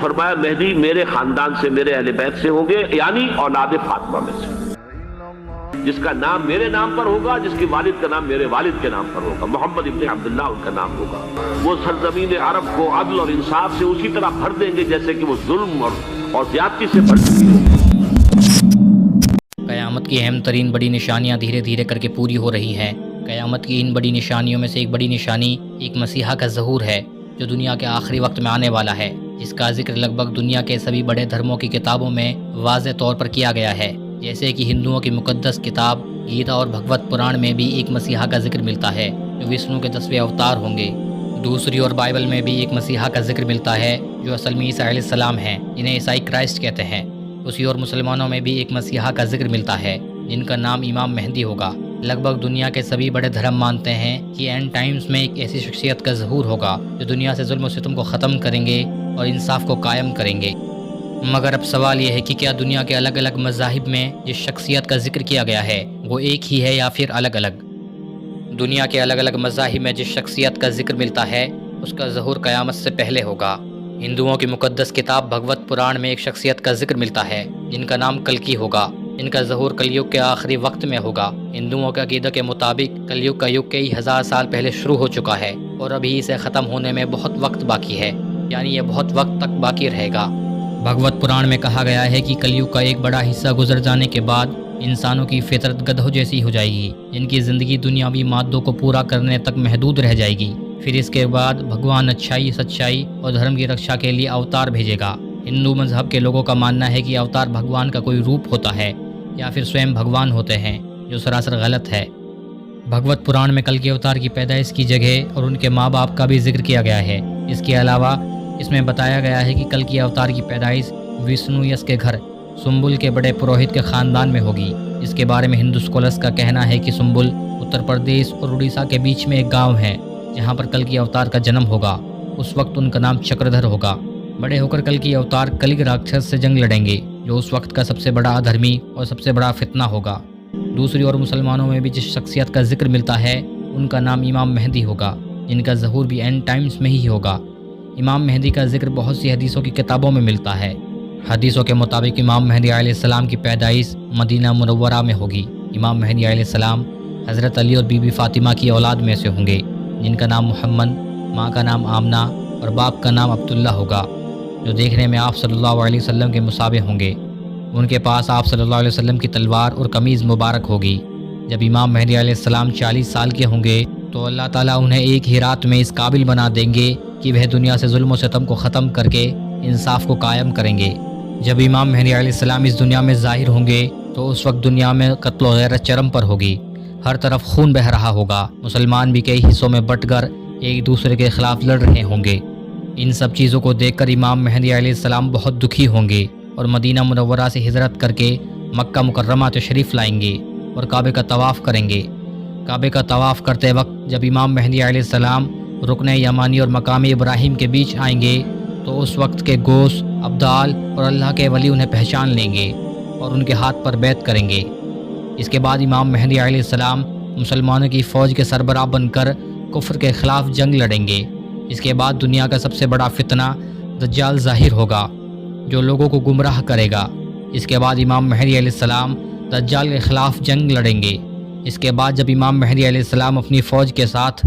فرمایا مہدی میرے خاندان سے، میرے اہل بیت سے ہوں گے، یعنی اولاد فاطمہ میں سے، جس کا نام میرے نام پر ہوگا، جس کے والد کا نام میرے والد کے نام پر ہوگا، محمد ابن عبداللہ ان کا نام ہوگا۔ وہ سرزمین عرب کو عدل اور انصاف سے اسی طرح بھر دیں گے جیسے کہ وہ ظلم اور زیادتی سے بھر چکی ہوگی۔ قیامت کی اہم ترین بڑی نشانیاں دھیرے دھیرے کر کے پوری ہو رہی ہیں۔ قیامت کی ان بڑی نشانیوں میں سے ایک بڑی نشانی ایک مسیحا کا ظہور ہے، جو دنیا کے آخری وقت میں آنے والا ہے، جس کا ذکر لگ بھگ دنیا کے سبھی بڑے دھرموں کی کتابوں میں واضح طور پر کیا گیا ہے، جیسے کہ ہندوؤں کی مقدس کتاب گیتا اور بھگوت پران میں بھی ایک مسیحا کا ذکر ملتا ہے جو وشنو کے 10ویں اوتار ہوں گے۔ دوسری اور بائبل میں بھی ایک مسیحا کا ذکر ملتا ہے جو اصل میں عیسیٰ علیہ السلام ہیں، جنہیں عیسائی کرائسٹ کہتے ہیں۔ اسی اور مسلمانوں میں بھی ایک مسیحا کا ذکر ملتا ہے جن کا نام امام مہدی ہوگا۔ لگ بھگ دنیا کے سبھی بڑے دھرم مانتے ہیں کہ اینڈ ٹائمز میں ایک ایسی شخصیت کا ظہور ہوگا جو دنیا سے ظلم و ستم کو ختم کریں گے اور انصاف کو قائم کریں گے۔ مگر اب سوال یہ ہے کہ کیا دنیا کے الگ الگ مذاہب میں جس شخصیت کا ذکر کیا گیا ہے وہ ایک ہی ہے یا پھر الگ الگ؟ دنیا کے الگ الگ مذاہب میں جس شخصیت کا ذکر ملتا ہے اس کا ظہور قیامت سے پہلے ہوگا۔ ہندوؤں کی مقدس کتاب بھگوت پران میں ایک شخصیت کا ذکر ملتا ہے جن کا نام کلکی ہوگا۔ ان کا ظہور کلیوگ کے آخری وقت میں ہوگا۔ ہندوؤں کے عقیدہ کے مطابق کلیوگ کا یگ کئی ہزار سال پہلے شروع ہو چکا ہے اور ابھی اسے ختم ہونے میں بہت وقت باقی ہے، یعنی یہ بہت وقت تک باقی رہے گا۔ بھگوت پران میں کہا گیا ہے کہ کلیوگ کا ایک بڑا حصہ گزر جانے کے بعد انسانوں کی فطرت گدھوں جیسی ہو جائے گی، جن کی زندگی دنیاوی مادوں کو پورا کرنے تک محدود رہ جائے گی۔ پھر اس کے بعد بھگوان اچھائی، سچائی اور دھرم کی رکشا کے لیے اوتار بھیجے گا۔ ہندو مذہب کے لوگوں کا ماننا ہے کہ اوتار بھگوان کا کوئی روپ ہوتا ہے یا پھر سوئم بھگوان ہوتے ہیں، جو سراسر غلط ہے۔ بھگوت پران میں کل کے اوتار کی پیدائش کی جگہ اور ان کے ماں باپ کا بھی ذکر کیا گیا ہے۔ اس کے علاوہ اس میں بتایا گیا ہے کہ کل کی اوتار کی پیدائش وشنو یس کے گھر سنبل کے بڑے پروہت کے خاندان میں ہوگی۔ اس کے بارے میں ہندو اسکالرز کا کہنا ہے کہ سنبل اتر پردیش اور اڑیسہ کے بیچ میں ایک گاؤں ہے جہاں پر کل کی اوتار کا جنم ہوگا۔ اس وقت ان کا نام چکردھر ہوگا۔ بڑے ہو کر کل کی اوتار کلگ راکشس سے جنگ لڑیں گے، جو اس وقت کا سب سے بڑا ادھرمی اور سب سے بڑا فتنہ ہوگا۔ دوسری اور مسلمانوں میں بھی جس شخصیت کا ذکر ملتا ہے ان کا نام امام مہدی ہوگا، جن کا ظہور بھی اینڈ ٹائمز میں ہی ہوگا۔ امام مہدی کا ذکر بہت سی حدیثوں کی کتابوں میں ملتا ہے۔ حدیثوں کے مطابق امام مہدی علیہ السلام کی پیدائش مدینہ منورہ میں ہوگی۔ امام مہدی علیہ السلام حضرت علی اور بی بی فاطمہ کی اولاد میں سے ہوں گے، جن کا نام محمد، ماں کا نام آمنہ اور باپ کا نام عبداللہ ہوگا، جو دیکھنے میں آپ صلی اللہ علیہ وسلم کے مشابہ ہوں گے۔ ان کے پاس آپ صلی اللہ علیہ وسلم کی تلوار اور قمیض مبارک ہوگی۔ جب امام مہدی علیہ السلام 40 سال کے ہوں گے تو اللہ تعالیٰ انہیں ایک ہی رات میں اس قابل بنا دیں گے کہ وہ دنیا سے ظلم و ستم کو ختم کر کے انصاف کو قائم کریں گے۔ جب امام مہدی علیہ السلام اس دنیا میں ظاہر ہوں گے تو اس وقت دنیا میں قتل و غیرت چرم پر ہوگی، ہر طرف خون بہہ رہا ہوگا، مسلمان بھی کئی حصوں میں بٹ کر ایک دوسرے کے خلاف لڑ رہے ہوں گے۔ ان سب چیزوں کو دیکھ کر امام مہدی علیہ السلام بہت دکھی ہوں گے اور مدینہ منورہ سے ہجرت کر کے مکہ مکرمہ تشریف لائیں گے اور کعبے کا طواف کریں گے۔ کعبے کا طواف کرتے وقت جب امام مہدی علیہ السلام رکن یمانی اور مقام ابراہیم کے بیچ آئیں گے تو اس وقت کے گوس، ابدال اور اللہ کے ولی انہیں پہچان لیں گے اور ان کے ہاتھ پر بیعت کریں گے۔ اس کے بعد امام مہدی علیہ السلام مسلمانوں کی فوج کے سربراہ بن کر کفر کے خلاف جنگ لڑیں گے۔ اس کے بعد دنیا کا سب سے بڑا فتنہ دجال ظاہر ہوگا جو لوگوں کو گمراہ کرے گا۔ اس کے بعد امام مہدی علیہ السلام دجال کے خلاف جنگ لڑیں گے۔ اس کے بعد جب امام مہدی علیہ السلام اپنی فوج کے ساتھ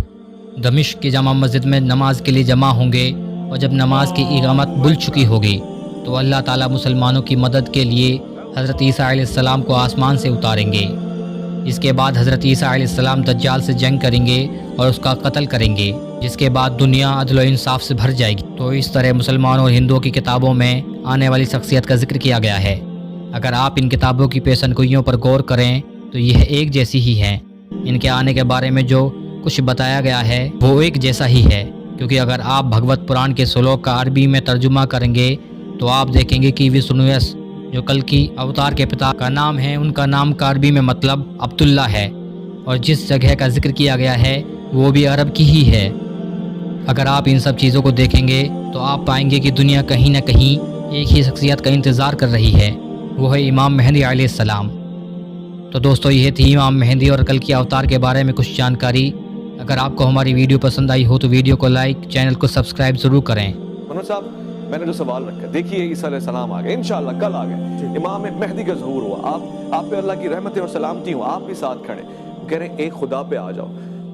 دمشق کی جامع مسجد میں نماز کے لیے جمع ہوں گے اور جب نماز کی اقامت بل چکی ہوگی تو اللہ تعالیٰ مسلمانوں کی مدد کے لیے حضرت عیسیٰ علیہ السلام کو آسمان سے اتاریں گے۔ اس کے بعد حضرت عیسیٰ علیہ السلام دجال سے جنگ کریں گے اور اس کا قتل کریں گے، جس کے بعد دنیا عدل و انصاف سے بھر جائے گی۔ تو اس طرح مسلمانوں اور ہندوؤں کی کتابوں میں آنے والی شخصیت کا ذکر کیا گیا ہے۔ اگر آپ ان کتابوں کی پیشن گوئیوں پر غور کریں تو یہ ایک جیسی ہی ہیں۔ ان کے آنے کے بارے میں جو کچھ بتایا گیا ہے وہ ایک جیسا ہی ہے، کیونکہ اگر آپ بھگوت پران کے سلوک کا عربی میں ترجمہ کریں گے تو آپ دیکھیں گے کہ وشنویس جو کل کی اوتار کے پتا کا نام ہے، ان کا نام کا عربی میں مطلب عبداللہ ہے، اور جس جگہ کا ذکر کیا گیا ہے وہ بھی عرب کی ہی ہے۔ اگر آپ ان سب چیزوں کو دیکھیں گے تو آپ پائیں گے کہ دنیا کہیں نہ کہیں ایک ہی شخصیت کا انتظار کر رہی ہے، وہ ہے امام مہدی علیہ السلام۔ تو دوستو یہ تھی امام مہدی اور کل کی اوتار کے بارے میں کچھ جانکاری۔ اگر آپ کو ہماری ویڈیو پسند آئی ہو تو ویڈیو کو لائک، چینل کو سبسکرائب ضرور کریں۔ منوج صاحب میں نے جو سوال رکھا، دیکھیے عیسیٰ علیہ السلام آ گئے، انشاءاللہ کل آ گئے، امام مہدی کا ظہور ہوا، آپ پہ اللہ کی رحمتیں اور سلامتی ہوں، آپ بھی ساتھ کھڑے، کہہ رہے ہیں ایک خدا پہ آ جاؤ،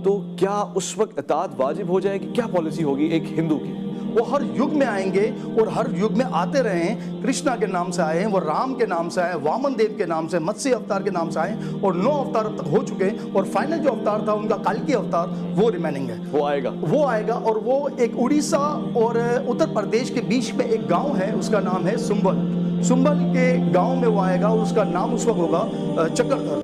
تو کیا اس وقت اطاعت واجب ہو جائے گی؟ کیا پالیسی ہوگی ایک ہندو کی؟ وہ ہر یگ میں آئیں گے اور ہر یگ میں آتے رہے ہیں، کرشنا کے نام سے آئے ہیں، وہ رام کے نام سے آئے ہیں، وامن دیو کے نام سے، متسیہ اوتار کے نام سے آئے ہیں، اور 9 اوتار اب تک ہو چکے ہیں، اور فائنل جو اوتار تھا ان کا کالکی اوتار وہ ریمیننگ ہے، وہ آئے گا اور وہ ایک اڑیسہ اور اتر پردیش کے بیچ میں ایک گاؤں ہے، اس کا نام ہے سنبل کے گاؤں میں وہ آئے گا، اور اس کا نام اس وقت ہوگا چکردھر۔